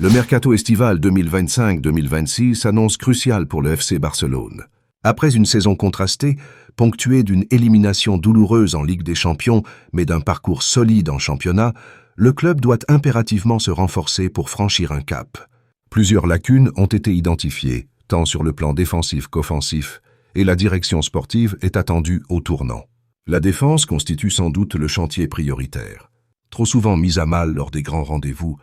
Le mercato estival 2025-2026 s'annonce crucial pour le FC Barcelone. Après une saison contrastée, ponctuée d'une élimination douloureuse en Ligue des Champions, mais d'un parcours solide en championnat, le club doit impérativement se renforcer pour franchir un cap. Plusieurs lacunes ont été identifiées, tant sur le plan défensif qu'offensif, et la direction sportive est attendue au tournant. La défense constitue sans doute le chantier prioritaire. Trop souvent mise à mal lors des grands rendez-vous,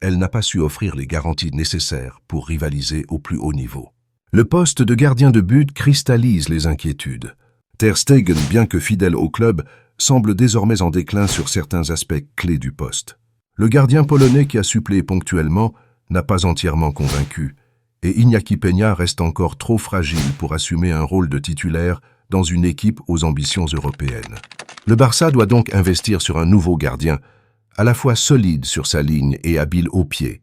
elle n'a pas su offrir les garanties nécessaires pour rivaliser au plus haut niveau. Le poste de gardien de but cristallise les inquiétudes. Ter Stegen, bien que fidèle au club, semble désormais en déclin sur certains aspects clés du poste. Le gardien polonais qui a suppléé ponctuellement n'a pas entièrement convaincu, et Iñaki Peña reste encore trop fragile pour assumer un rôle de titulaire dans une équipe aux ambitions européennes. Le Barça doit donc investir sur un nouveau gardien, à la fois solide sur sa ligne et habile au pied,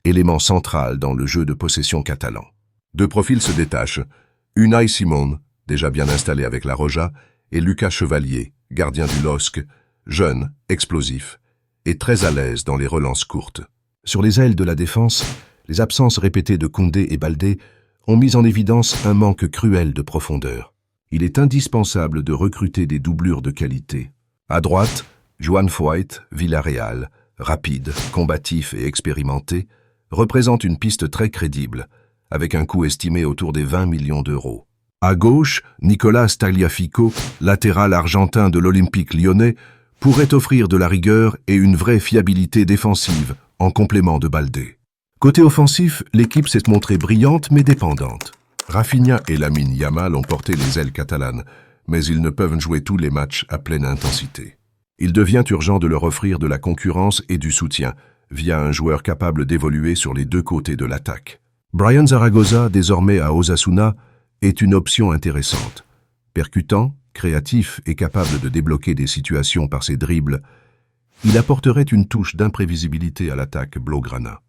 élément central dans le jeu de possession catalan. Deux profils se détachent, Unai Simon, déjà bien installé avec la Roja, et Lucas Chevalier, gardien du LOSC, jeune, explosif, et très à l'aise dans les relances courtes. Sur les ailes de la défense, les absences répétées de Koundé et Baldé ont mis en évidence un manque cruel de profondeur. Il est indispensable de recruter des doublures de qualité. À droite, Juan Foyth, Villarreal, rapide, combatif et expérimenté, représente une piste très crédible, avec un coût estimé autour des 20 millions d'euros. À gauche, Nicolas Tagliafico, latéral argentin de l'Olympique lyonnais, pourrait offrir de la rigueur et une vraie fiabilité défensive, en complément de Baldé. Côté offensif, l'équipe s'est montrée brillante mais dépendante. Rafinha et Lamine Yamal ont porté les ailes catalanes, mais ils ne peuvent jouer tous les matchs à pleine intensité. Il devient urgent de leur offrir de la concurrence et du soutien, via un joueur capable d'évoluer sur les deux côtés de l'attaque. Brian Zaragoza, désormais à Osasuna, est une option intéressante. Percutant, créatif et capable de débloquer des situations par ses dribbles, il apporterait une touche d'imprévisibilité à l'attaque blaugrana.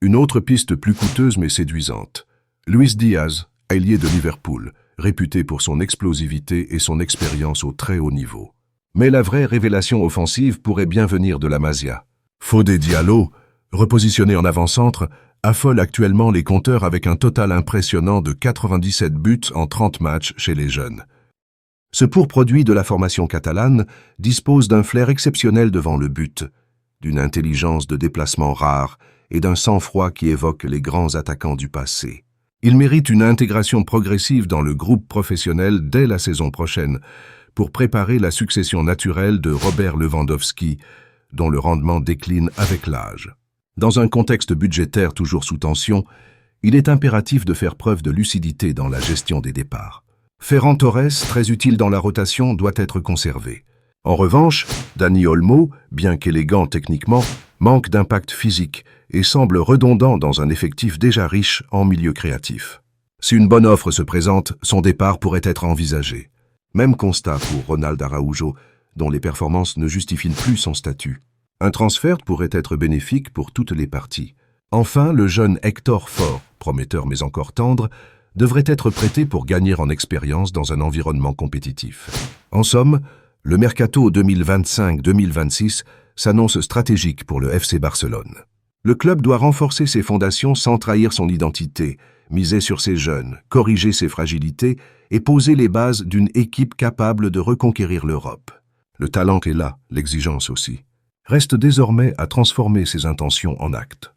Une autre piste plus coûteuse mais séduisante. Luis Diaz, ailier de Liverpool, réputé pour son explosivité et son expérience au très haut niveau. Mais la vraie révélation offensive pourrait bien venir de la Masia. Fodé Diallo, repositionné en avant-centre, affole actuellement les compteurs avec un total impressionnant de 97 buts en 30 matchs chez les jeunes. Ce pourproduit de la formation catalane dispose d'un flair exceptionnel devant le but, d'une intelligence de déplacement rare et d'un sang-froid qui évoque les grands attaquants du passé. Il mérite une intégration progressive dans le groupe professionnel dès la saison prochaine pour préparer la succession naturelle de Robert Lewandowski, dont le rendement décline avec l'âge. Dans un contexte budgétaire toujours sous tension, il est impératif de faire preuve de lucidité dans la gestion des départs. Ferran Torres, très utile dans la rotation, doit être conservé. En revanche, Dani Olmo, bien qu'élégant techniquement, manque d'impact physique et semble redondant dans un effectif déjà riche en milieu créatif. Si une bonne offre se présente, son départ pourrait être envisagé. Même constat pour Ronald Araujo, dont les performances ne justifient plus son statut. Un transfert pourrait être bénéfique pour toutes les parties. Enfin, le jeune Hector Fort, prometteur mais encore tendre, devrait être prêté pour gagner en expérience dans un environnement compétitif. En somme, le mercato 2025-2026 s'annonce stratégique pour le FC Barcelone. Le club doit renforcer ses fondations sans trahir son identité, miser sur ses jeunes, corriger ses fragilités et poser les bases d'une équipe capable de reconquérir l'Europe. Le talent est là, l'exigence aussi. Reste désormais à transformer ses intentions en actes.